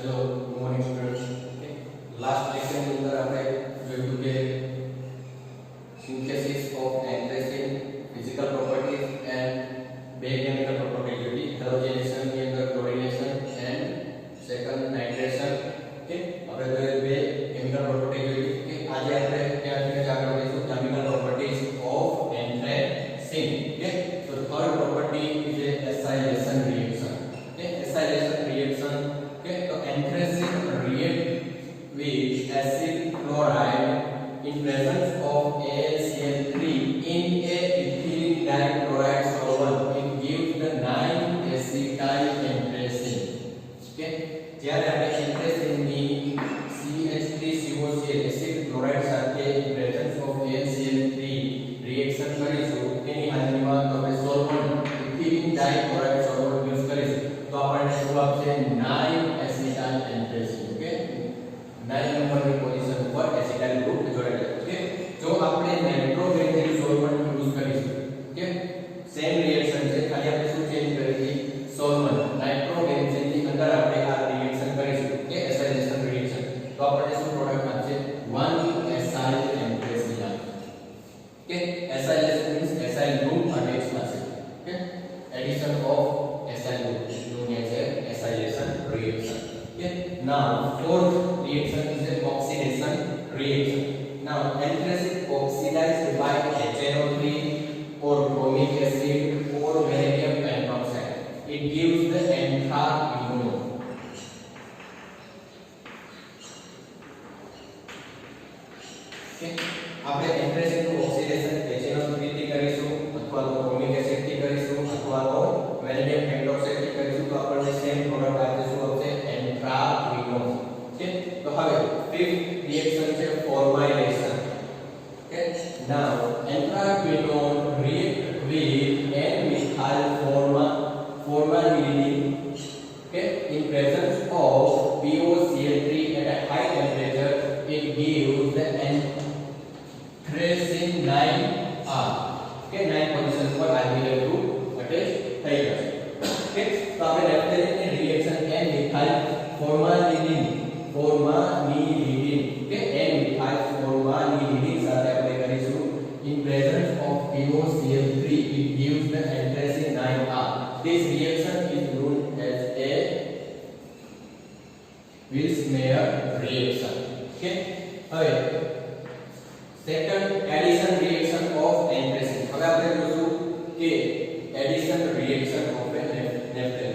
Hello good morning students last lecture ની અંદર આપણે જોયું કે synthesis of anthracene physical properties and બે કેમિકલ પ્રોપર્ટીઝ જોઈ હેલોજેનેશન ની અંદર chlorination and second nitration okay આપણે બે કેમિકલ પ્રોપર્ટીઝ જોઈ કે આજે આપણે ત્યાંથી આગળ વધીશું કેમિકલ પ્રોપર્ટીઝ ઓફ એન્થ્રેસિન ઓકે તો third property is acylation reaction okay acylation reaction Anthracene react with acid chloride in presence of AlCl3 in a ethylene dichloride solvent and gives the 9-acetyl-anthracene. Okay, જ્યારે આપણે anthracene ની CH3COCl acid chloride સાથે in presence of AlCl3 reaction કરીશું તેની હાજરીમાં તો આપણે solvent ethylene dichloride solvent use કરીશું તો આપણને શું આપશે 9-acetyl-anthracene. Okay, 9 નંબરની પોઝિશન પર એસિટાઇલ ગ્રુપ જોડાયેલો છે. જો આપણે નાઇટ્રોબેન્ઝીન સોલ્વન્ટ યુઝ કરીશું ઓકે સેમ રિએક્શન છે ખાલી આપણે શું ચેન્જ કરીએ સોલ્વન્ટ નાઇટ્રોબેન્ઝીન ની અંદર આપણે આ રિએક્શન કરીશું ઓકે એસાઇલેશન રિએક્શન તો આપણને શું પ્રોડક્ટ આપશે 1-acetyl-anthracene okay acylation means acyl group attach થશે okay addition of acyl group known as acylation reaction. Okay, now fourth reaction is an oxidation reaction. Now anthracene oxidized by HNO3 or bromic acid or vanadium pentoxide. It gives the anthracene. Okay, આપણે anthracene નું oxidation HNO3 થી કરીશું અથવા તો bromic acid થી કરીશું અથવા તો vanadium pentoxide થી કરીશું તો આપણને સેમ પ્રોડક્ટ આપશે શું આવશે anthracene. ઓકે તો હવે ફિફ્થ રિએક્શન છે formylation. Okay now anthracene react with n-methyl formaldehyde okay in presence of POCl3 at a high temperature. It gives the anthracene 9R. Okay 9 position પર alkyl group attach થઈ જશે. Okay તો આપણે left reaction n-methyl formaldehyde okay n-methyl formaldehyde સાથે આપણે કરીશું in presence of POCl3. It gives the anthracene 9R. This reaction is known as a Wills-Meyer reaction. Okay હવે second addition reaction of anthracene. હવે આપણે જોશું કે એડિશન રિએક્શન ઓફ નેપ્થેન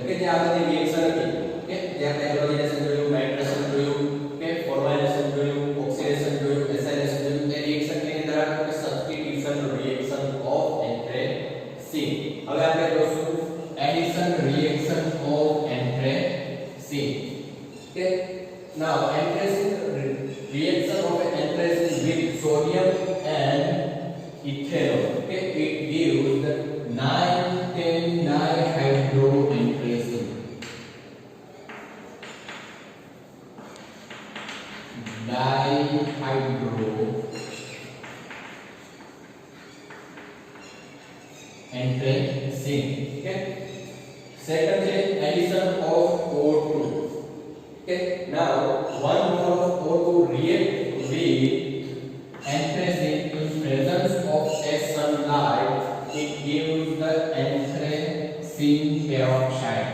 ઓકે જે આગળની રિએક્શન હતી ઓકે જે આપણે હેલોજેનેશન જોયું નાઇટ્રેશન જોયું ઓકે ફોર્માઇલેશન જોયું ઓક્સિડેશન જોયું એસાઇલેશન જોયું એ રિએક્શન ની અંદર આપણે સબસ્ટિટ્યુશન રિએક્શન ઓફ anthracene. હવે આપણે જોશું addition reaction of anthracene. Okay now anthracene reaction of anthracene with sodium and ethanol. Okay, it gives the 9,10-dihydroanthracene. Dihydroanthracene. Okay. Second is addition of O2. Okay. Now one more of O2 react with anthracene in presence of sunlight. It gives the anthracene peroxide.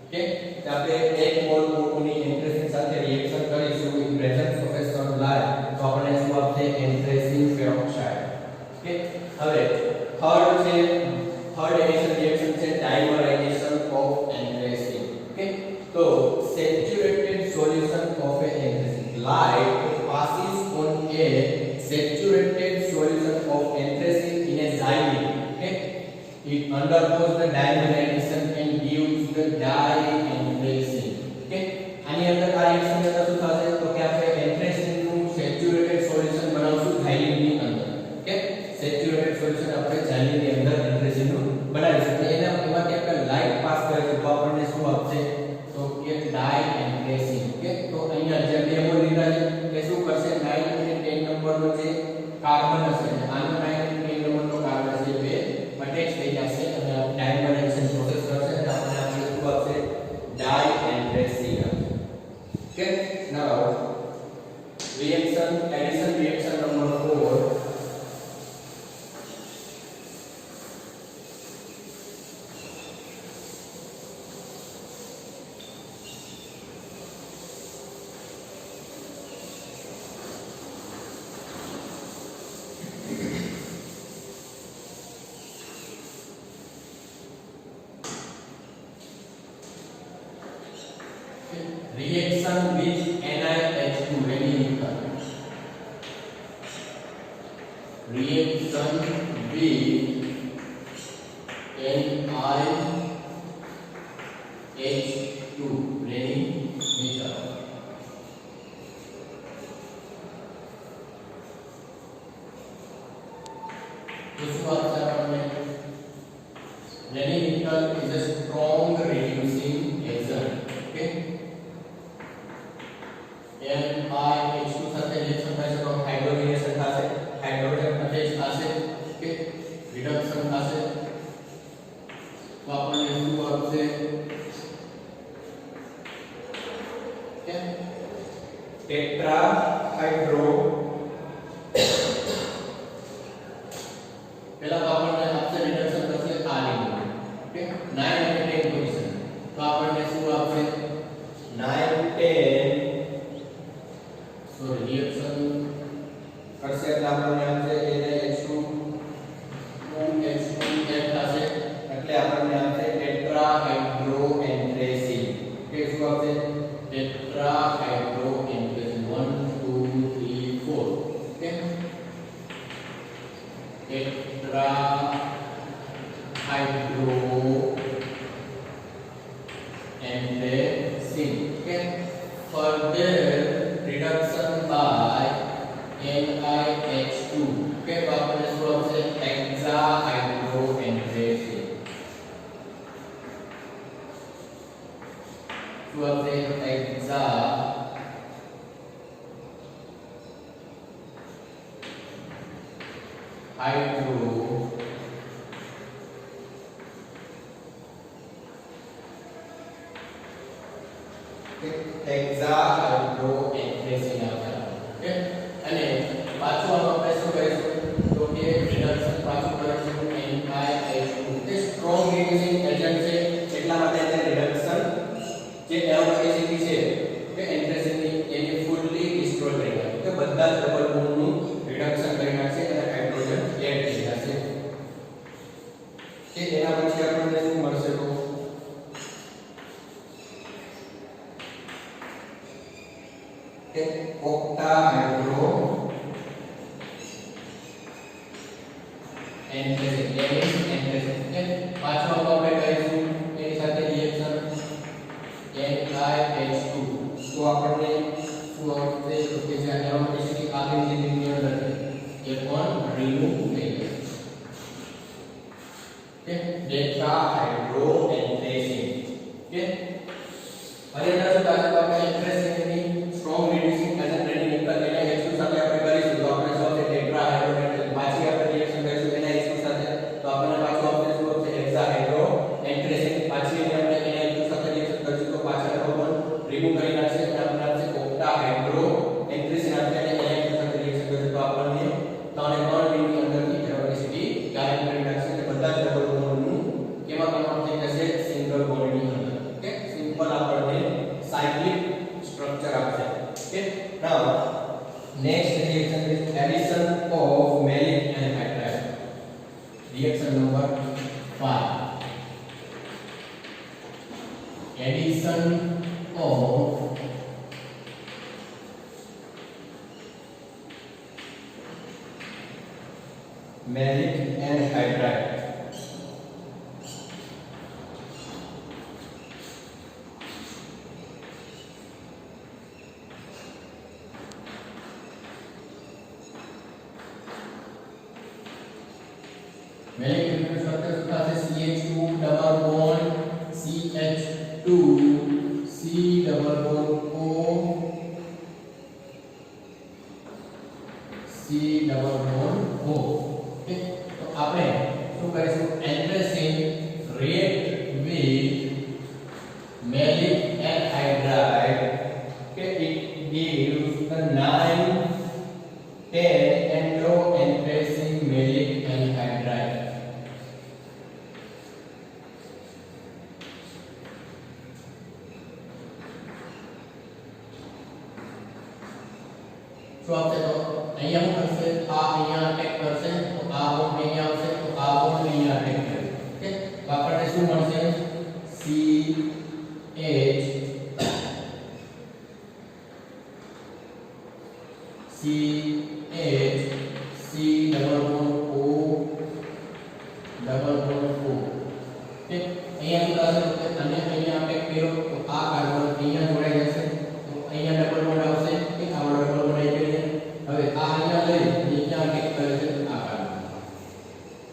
Okay, તો આપણે એક mall O2 ની anthracene સાથે reaction કરીશું in presence of sunlight તો આપણને શું આપશે anthracene peroxide. Okay, હવે થર્ડ એડિશન રિએક્શન છે dimerization of anthracene. Okay, તો saturated solution of anthracene light passes on a saturated solution of anthracene in a xylene. Okay, it undergoes the dimerization and gives the dianthracene. Okay, આની અંદર આ reaction ની અંદર શું થશે તો કે આપણે anthracene નું સેચ્યુરેટેડ સોલ્યુશન બનાવશું xylene ની અંદર. ઓકે સેચ્યુરેટેડ સોલ્યુશન આપણે xylene ની અંદર anthracene નું બનાવીશું અને એમાંથી આપણે લાઈટ પાસ કરીશું તો આપણને શું આપશે તો કે dianthracene. ઓકે તો અહીંયા જે બે મોલ લીધા છે એ શું કરશે 9 અને 10 નંબરનો જે કાર્બન હશે આનો 9 અને 10 નંબરનો કાર્બન છે બે અટેચ થઈ જશે અને ડાયમેરાઇઝેશન પ્રોસેસ કરશે અને આપણને શું આપશે dianthracene. NiH2 રેની મીટર. તો શું આપશે આપણને? રેની metre is a strong reducing agent. Okay, NiH2 સાથે રિએક્શન થશે તો હાઇડ્રોજનેશન થશે, હાઇડ્રોજન અટેચ થશે. ઓકે, રિડક્શન થશે તો આપણને શું આપશે? ઓકે, ટેટ્રાહાઇડ્રો. પહેલા તો આપણને આપશે રિડક્શન થશે આ રીતે. ઓકે, 9 અને 10 પોઝિશન તો આપણને શું આપશે? 9 10 રિએક્શન કરશે એટલે આપણને આપશે NiH2 2H2 એડ થશે એટલે આપણને આપશે ટેટ્રાહાઇડ્રોએન્થ્રેસીન. કે શું આપશે? Tetrahydroanthracene 1 2 3 4. Okay, tetrahydroanthracene. Okay, further reduction by NiH2. Okay, तो आपने इसको आपसे हेक्साहाइड्रोएन्थ्रेसीन. तो आपसे हेक्साहाइड्रोएन्थ्रेसीन આવશે. ઓકે, અને પાછું આપણે શું કરીશું? તો કે રિડક્શન પાછું કરીશું NiH2. તે સ્ટ્રોંગ રિડ્યુસિંગ એજન્ટ છે એટલા માટે તેને રિડક્શન જે એરોમેટિસિટી છે કે એન્થ્રેસીનની એની ફૂલી ડિસ્ટ્રોય કરી નાખે. કે બધા જ ડબલ બોન્ડનું રિડક્શન કરી નાખશે અને હાઇડ્રોજન એડ થઈ જશે. કે એના પછી આપણને શું મળશે? તો કે ઓક્ટાહાઇડ્રો એન્થ્રેસીન. પાછું આપણે કરીશું એની સાથે રિએક્શન NiH2 તો આપણને શું આવશે? તો કે જે એરોમેટિસિટી આપેલી છે તેની અંદર એ પણ રિમૂવ થઈ જશે. કે ટેટ્રાહાઇડ્રોએન્થ્રેસીન. કે હવે એના શું થશે? તો આપણે એન્થ્રેસીનની સ્ટ્રોંગ રિડ્યુસિંગ એજન્ટ રેની મીટર NiH2 સાથે આપણે કરીશું તો આપણે શું આવશે? ટેટ્રાહાઇડ્રોએન્થ્રેસીન. પાછી આપણે રિએક્શન કરીશું NiH2 સાથે તો આપણને પાછું આવશે શું આવશે? હેક્સાહાઇડ્રોએન્થ્રેસીન. પાછી એને આપણે NiH2 સાથે રિએક્શન કરીશું તો પાછળ ડબલ રિમૂવ કરી નાખશે અને આપણને આવશે ઓક્ટાહાઇડ્રોએન્થ્રેસીન. આપણે એને NiH2 સાથે રિએક્શન કરીશું તો આપણને 3 ની અંદરથી એરોમેટિસિટી ગાયબ કરી નાખશે અને બધા જ ડબલ બોન્ડનું કેમાં કન્વર્ટ થઈ જશે? સિંગલ બોન્ડની અંદર. ઓકે, સિમ્પલ આપણને સાયક્લિક સ્ટ્રક્ચર આપશે. Okay, now next reaction is addition of malic anhydride. Reaction number 5. Addition of malic anhydride. Malic anhydride structure સાથે CH2 double bond CH2 C double bond O C double bond O. Okay, તો આપણે શું કરીશું? એન્થ્રેસીન react with malic anhydride. Okay, it gives the 9 10 androanthracis malic anhydride. તો આપણે તો અહીંયા શું કરશે? આ અહીંયા અટેક કરશે તો આ બોન્ડ અહીંયા આવશે તો આ બોન્ડ અહીંયા અટેક કરશે. ઓકે, તો આપણને શું મળશે? CH C double bond O double bond O કે અહીંયા શું થશે કે અને અહીંયા આપણે કર્યો તો આ કાર્બન અહીંયા જોડાઈ જશે તો અહીંયા ડબલ બોન્ડ આવશે કે આ ડબલ બોન્ડ આવી ગયો હવે આ અહીંયા લઈ નીચે ટેક કરે છે આ કાર્બન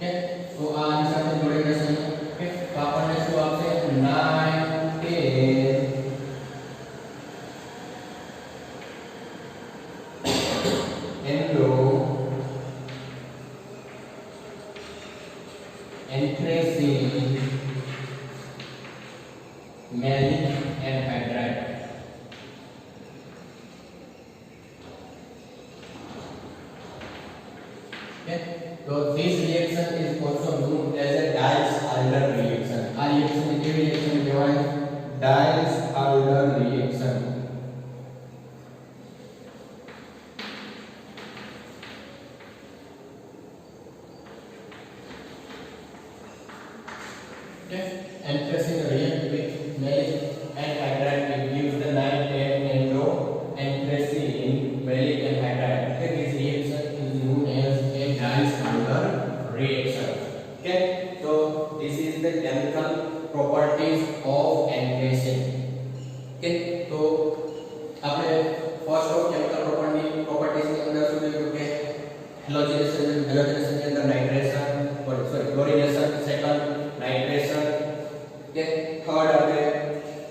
કે તો આ આની સાથે જોડાઈ જશે કે તો આપણને શું આપશે 9 10 endo anthracene malic anhydride. Okay, so this reaction is also known as a Diels-Alder reaction. આ reaction ને કેવી reaction કહેવાય? Diels-Alder reaction. Okay, anthracene react with malic anhydride, it gives the 9-10 endo anthracene malic anhydride. Okay, this reaction is known as a Diels-Alder reaction. Okay, so this is the chemical properties of anthracene. Okay, so આપણે first of chemical properties ની અંદર શું જોયું કે halogenation ની અંદર nitration chlorination, second nitration, કે third આપણે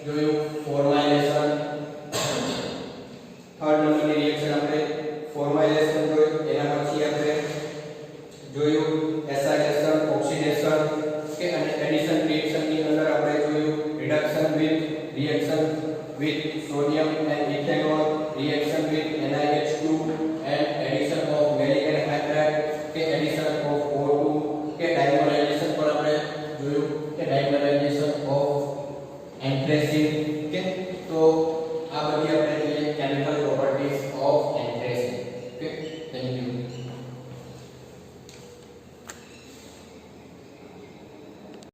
જોયું ફોર્માઇલેશન, થર્ડ નંબરની રિએક્શન આપણે ફોર્માઇલેશન જોયું, એના પછી આપણે જોયું એસાઇલેશન, ઓક્સિડેશન કે અને એડિશન રિએક્શન ની અંદર આપણે જોયું reduction with sodium and ethanol